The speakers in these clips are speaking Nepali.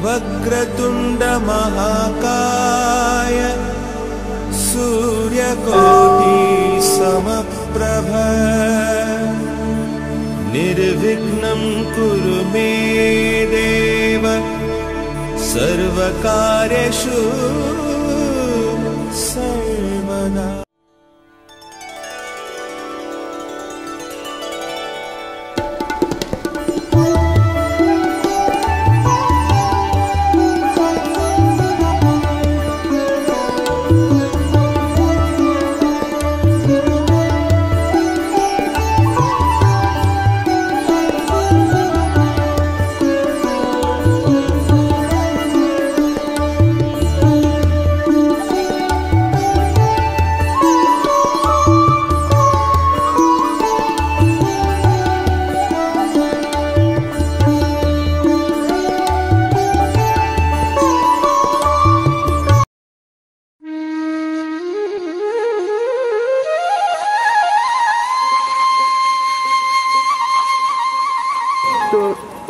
वक्रतुंड महाकाय सूर्यकोटि समप्रभ निर्विघ्नं कुरु मे देव सर्वकार्येषु सर्वदा।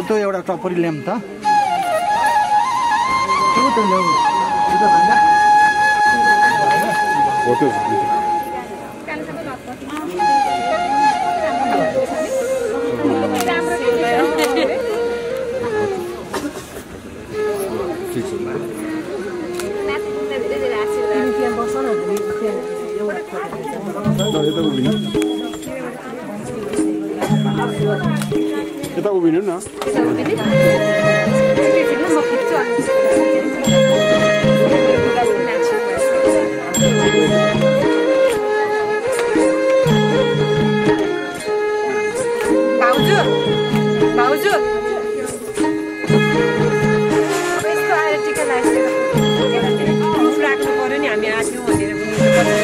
त्यो एउटा टपरी ल्याम त यता उभिनु न भाउजू भाउजू यस्तो आएर टिका लाग्छ प्रुफ राख्नु पर्यो नि हामी आथ्यौँ भनेर बिहामा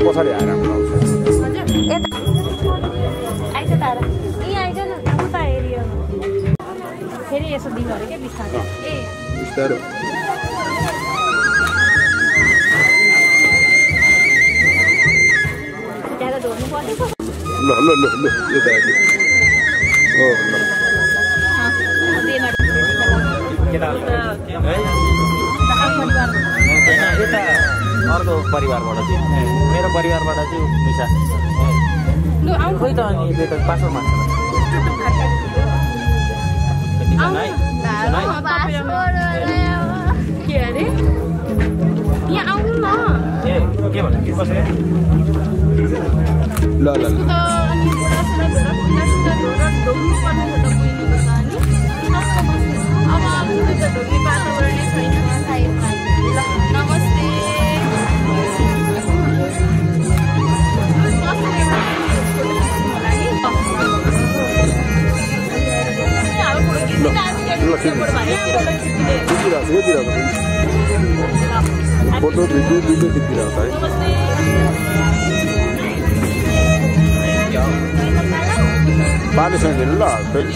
पछाडि आएर फेरि यसो दिनु अरे क्या बिस्तारै ए बिस्तारो ज्यादा धोर्नु पर्छ ल ल ल ल यता हो ल अर्को परिवारबाट चाहिँ मेरो परिवारबाट चाहिँ मिसा खोइ त अनि बेटा पासो मान्छ के अरे यहाँ आउनु न ए के भन्छ के कसो ल ल नमस्ते फोटो भिडियो खिचिरहेको है पानीसँग दिनु ल फेरि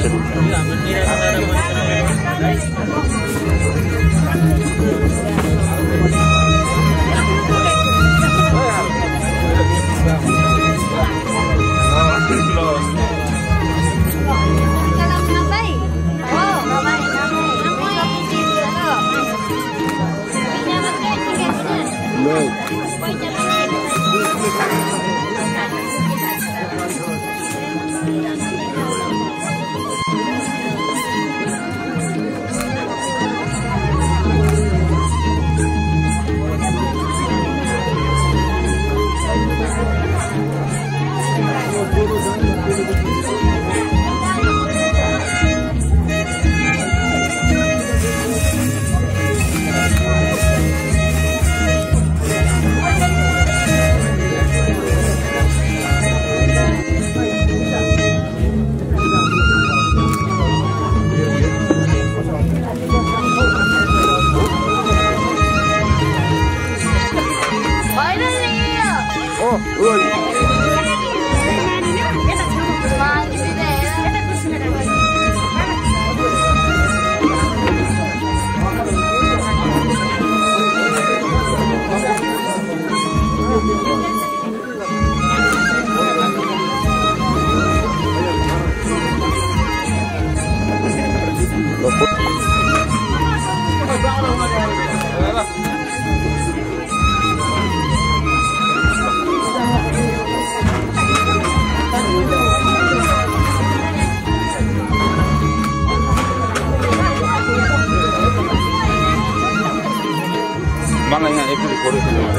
मलाई यहाँ एकचोटि फोटो खिच्नु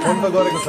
फोन त गरेको छ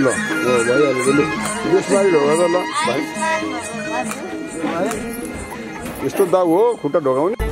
ल भइहाल्यो यसलाई ढोगा त ल भाइ यस्तो दाउ हो खुट्टा ढोगाउने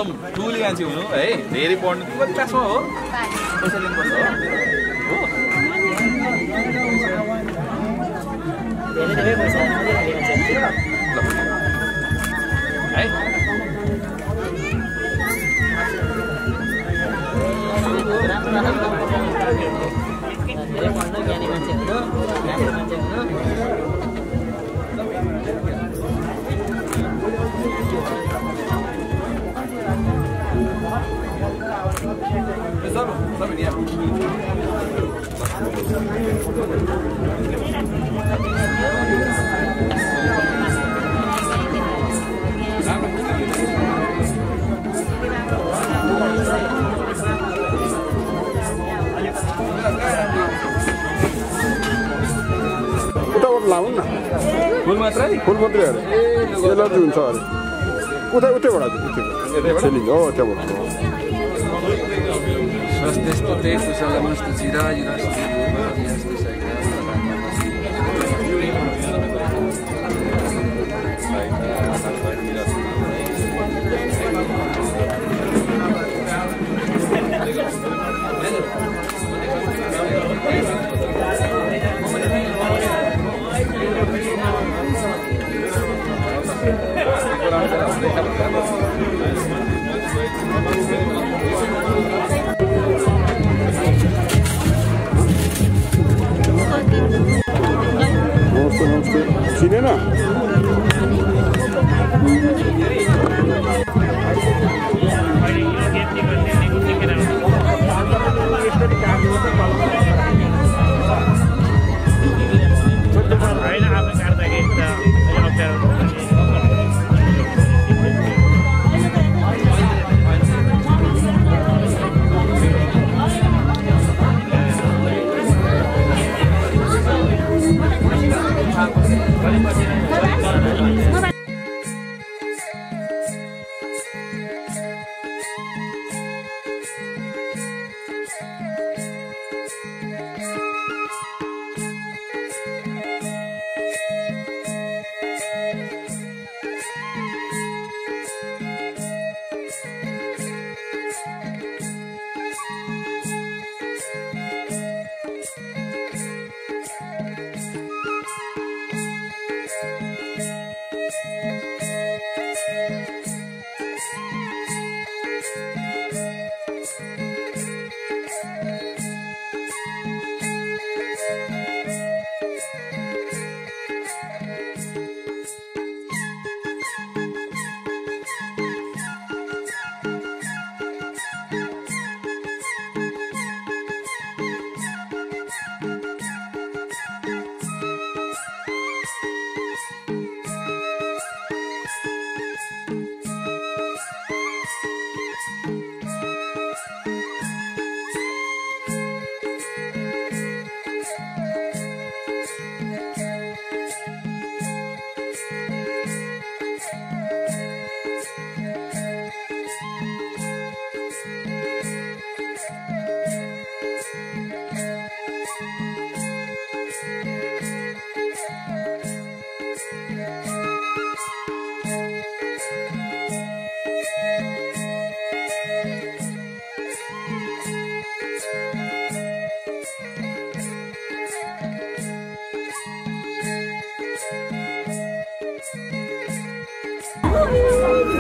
एकदम ठुली मान्छे हुनु है धेरै पढ्नु कति क्लासमा हो पैसा लिनुपर्छ हो धेरै पैसा है धेरै पढ्नु ज्ञानी मान्छे हुनु राम्रो मान्छे हुनु उताबाट लाउनु न फुल मात्रै फुल मात्रै अरे एलर्जी हुन्छ अरे उतैबाट सेलिङ हो त्यहाँबाट Swastestु te kusalamastu chirajirastu yastu नमस्ते चिनेन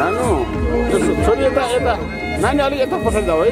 नानु छोरी यता यता नानी अलिक यता पछाडि जाऊ है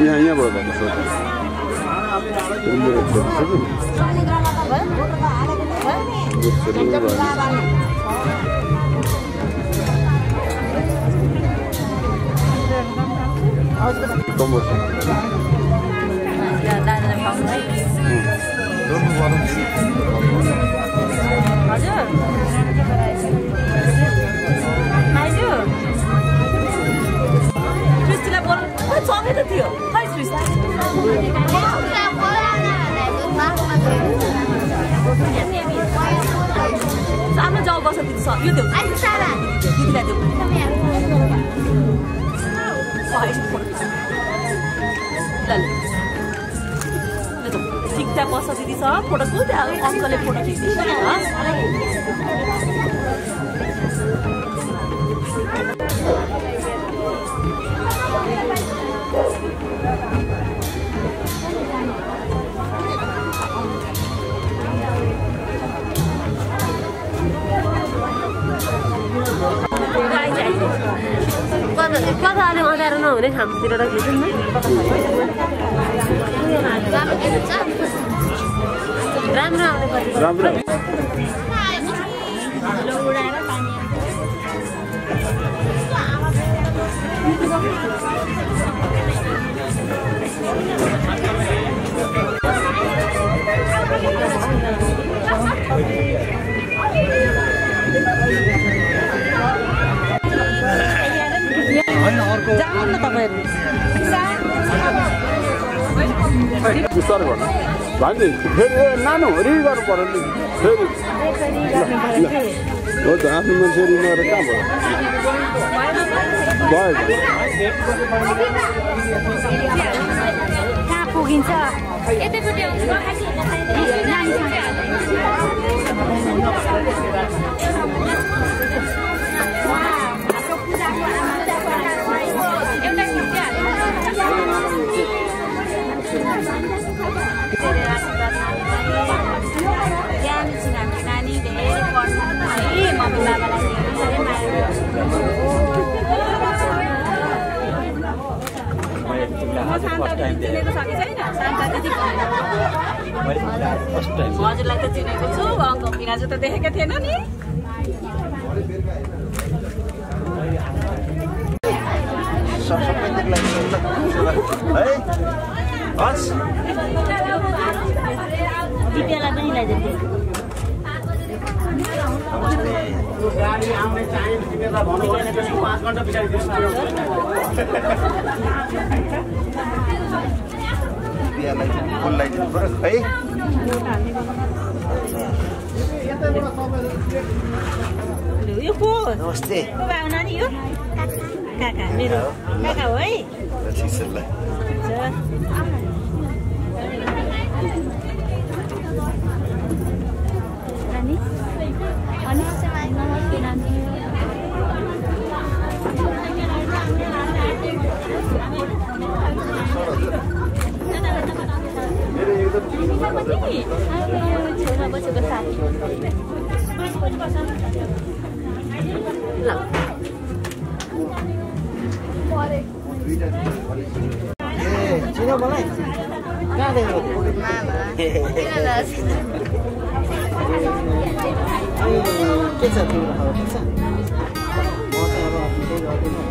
यहाँ यहाँबाट Sama jauh bahasa itu so, you do. Ayo sana. You tidak do. Wah, itu foto. Lalu, itu kita bahasa itu so, foto tu dah, angkatnya foto itu. कता अलि अँध्यारो नहुने ठाउँतिर राखिदिनु न राम्रो आउने कति राम्रो जाउँ न तपाईहरु बिस्तारै गर्न भान्जी फेरि नानु रि गर्नु पर्यो नि फेरि हो त आफ्नो मान्छे रिमाएर कहाँ भयो कहाँ पुगिन्छ यतैपट्टि हजुरलाई त चिनेको छु अङ्कल बिराजु त देखेको थिएन नि दिव्यालाई पनि लैजान्थे गाडी आउने टाइम तिमीलाई भन्नु भने पनि 5 घण्टा पछाडी दिन्छु दिव्यालाई फुललाई दिनु पर्यो खै यो को नमस्ते को आउ नानी यो काका मेरो काका हो है रसिसलाई नानी अनि नमस्ते नानी छेउमा बसेको साथी ल चिनो मलाई कहाँ देख्यो के छ तिम्रो खबर के छ म चाहिँ अब केही गर्दिनँ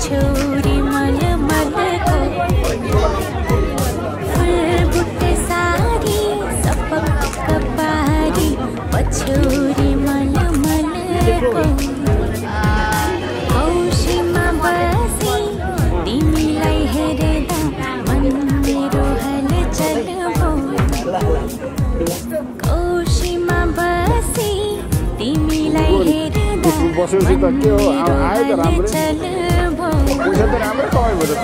छोरी मल मलको फुलबुट्टे सारी सपक पारी पछौरी मल मलको औसीमा बसी तिमीलाई हेर्दा मन मेरो हलचल हो औसीमा बसी तिमीलाई हेर्दा बसेपछि त के हो आयो त राम्रै पैसा त राम्रै कमाइ भयो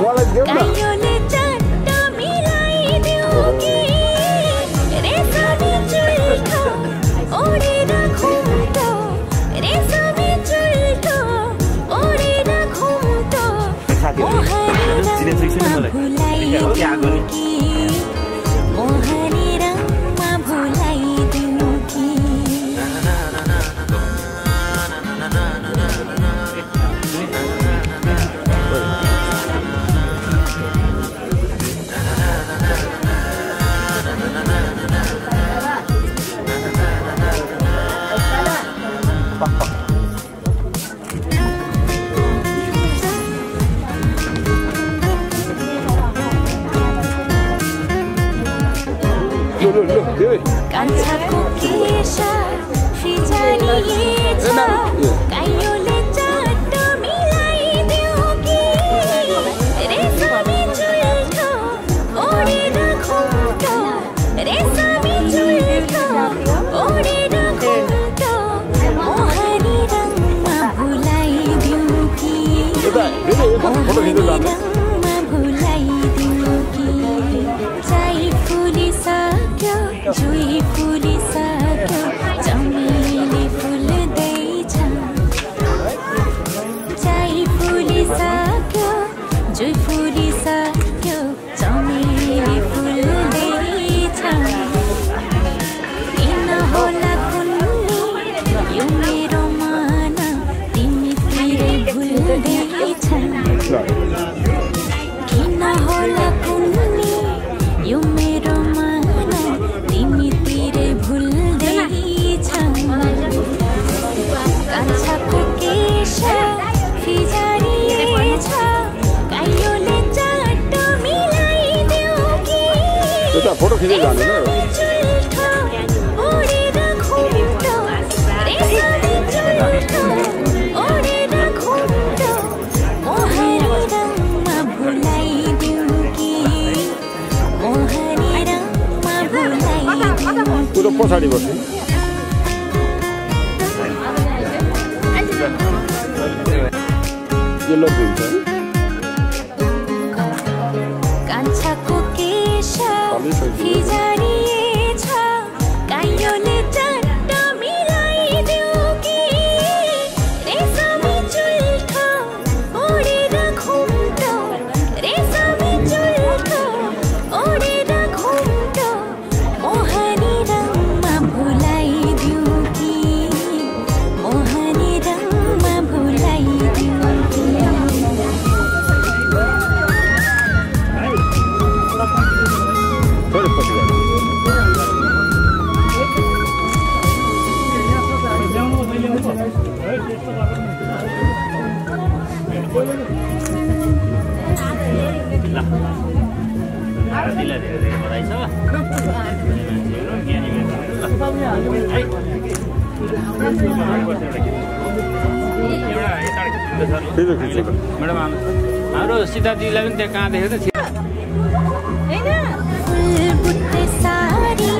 मलाई देऊ न ओरे मोहनी रङमा भुलाइदिनु कि कान्छाको केशा फिजारिएछ काइयोले चट्ट मिलाइदेऊ कि रेशमी चुल्ठो ओडेर घुम्टो रेशमी चुल्ठो ओडेर घुम्टो मोहनी रङमा भुलाइदेऊ कि मोहनी रङमा भुलाइदेऊ कि चाइ फुलिसक्यो जुई फुलिसक्यो चमेली फुल्दैछ चाइ फुलिसक्यो जुई फुलिसक्यो चमेली फुल्दैछ किन होला कुन्नी यो मेरो मन तिमीतिरै भुल्दैछ किन होला कुन्नी यो मेरो मन तिमीतिरै भुल्दैछ कान्छाको केशा फिजारिएछ काइयोले चट्ट मिलाइदेऊ कि फोटो खिच्दै जानु न चुल्ठो ओडेर घुम्टो रेशमी चुल्ठो ओडेर घुम्टो मोहनी रङमा भुलाइदेऊ कि मोहनी रङमा भुलाइदेऊ पुरो पछाडि बस्नु येलो हुन्छ कान्छाको केशा फिजारिएछ काइयोले चट्ट मिलाइदेऊ कि रेशमी चुल्ठो ओडेर घुम्टो रेशमी चुल्ठो ओडेर घुम्टो मोहनी रङमा भुलाइदेऊ कि मोहनी रङमा भुलाइदेऊ कि थोरै पछि गयो मैडम हाम्रो सीताजीलाई पनि त्यहाँ कहाँ देखेको थियो फुलबुट्टे सारी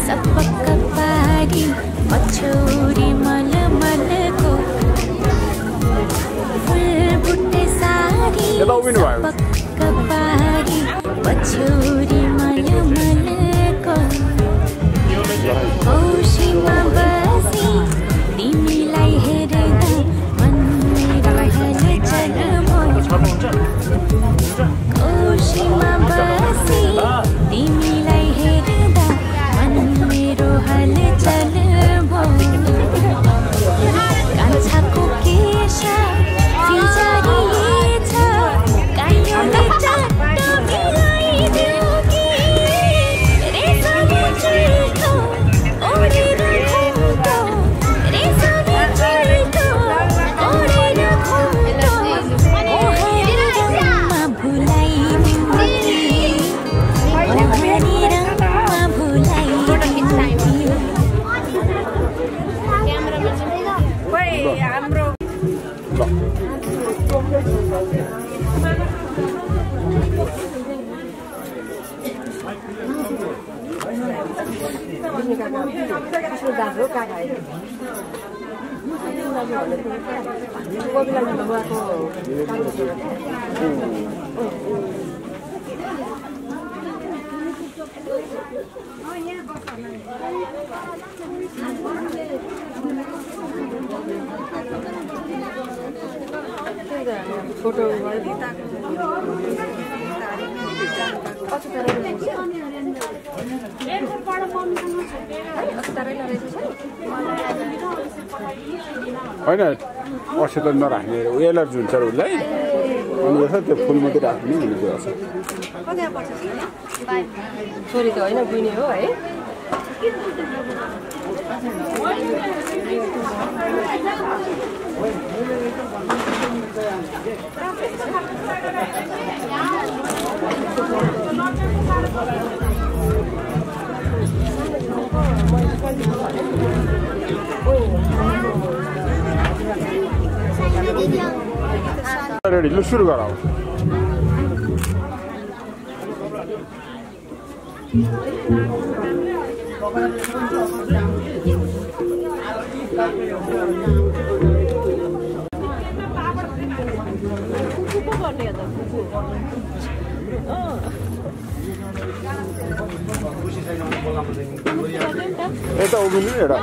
सपक्क पारी पछौरी मलमलको फुलबुट्टे सारी सपक्क पारी पछौरी मलमलको औसीमा बसी तिमीलाई हेर्दा मन मेरो हलचल औसीमा बसी तिमीलाई हेर्दा मन मेरो हलचल कान्छाको केशा फिजारिएछ काइयोले चट्ट मिलाइदेऊ कि रेशमी चुल्ठो ओडेर घुम्टो रेशमी चुल्ठो ओडेर घुम्टो मोहनी रङमा भुलाइदेऊ कि मोहनी रङमा भुलाइदेऊ कि फोटो होइन अक्षता नराख्ने एलर्जी हुन्छ उसलाई अनि यसो त्यो फुल मात्रै राख्ने हुने कुरा छ छोरी त होइन बुझ्ने हो है रेडी लु सुरु गरौँ यता उभिनु एउटा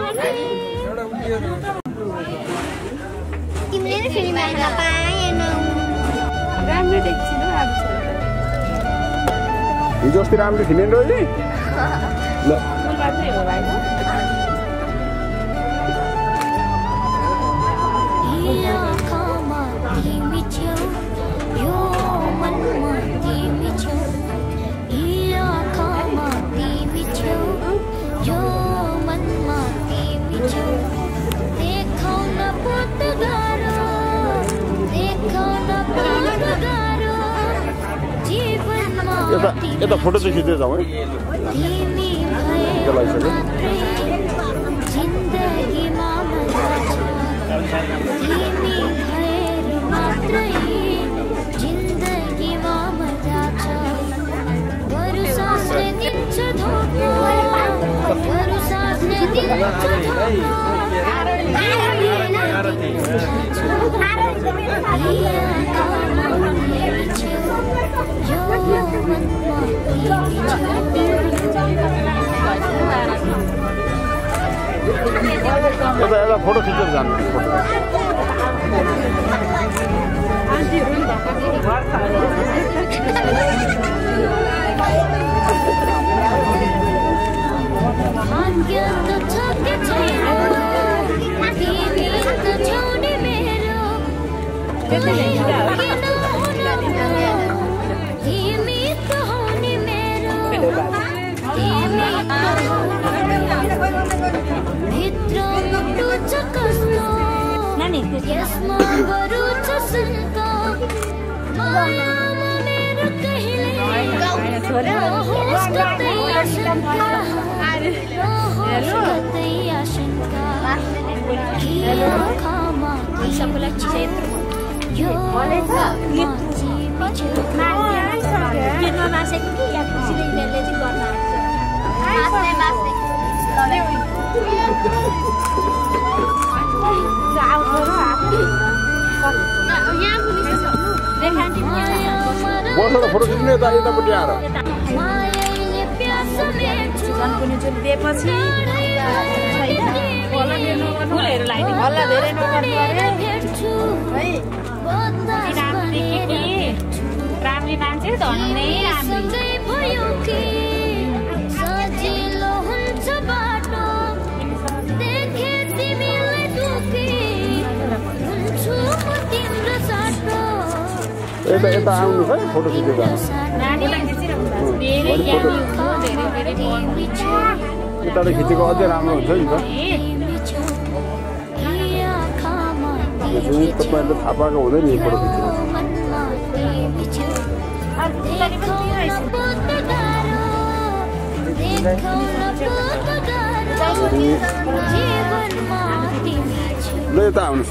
तिमीले फिल्ममा नपाएन राम्रो देख्छु अब हिजो अस्ति राम्रो थिएन नि रोजी ल यता फोटो चाहिँ खिच्दै जाउँ है लगाइसक्यो यता फोटो खिचेर जानु बसेर फोटो खिच्ने यतापट्टि आएर राम्री मान्छे धनु नै यता आउनु है फोटो खिचेर यताबाट खिचेको अझै राम्रो हुन्छ नि त तपाईँले थाहा पाएको हुँदैन नि फोटो खिचेर ल यता आउनुहोस्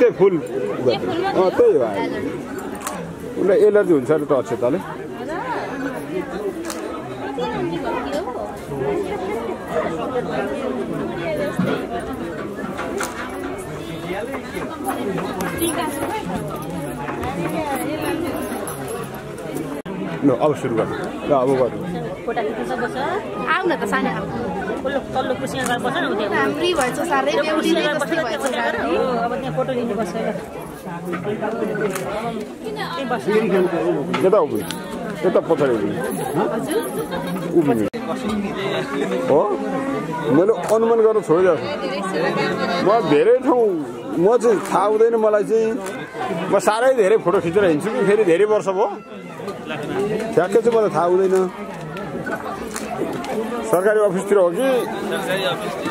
त्यही फुल त्यही भयो उसलाई एलर्जी हुन्छ अरे त अक्षताले ल अब सुरु गर्नु ल अब गर्नु आऊ न त सानो तल्लो कुर्सीमा गएर बस्छ न फ्री भएछ सारै बेउडी नै जस्तै भएछ अब त्यहाँ फोटो लिनु बस्छ यता उभिनु यता पछाडि उभिनु हो मैले अनुमान गरेर छोडिदिएको म धेरै ठाउँ म चाहिँ थाहा हुँदैन मलाई चाहिँ म साह्रै धेरै फोटो खिचेर हिँड्छु कि फेरि धेरै वर्ष भयो ठ्याक्कै चाहिँ मलाई थाहा हुँदैन सरकारी अफिसतिर हो कि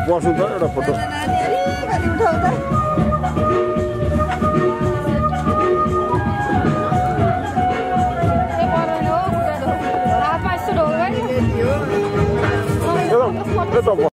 बस्नु त एउटा फोटो Apa sudah,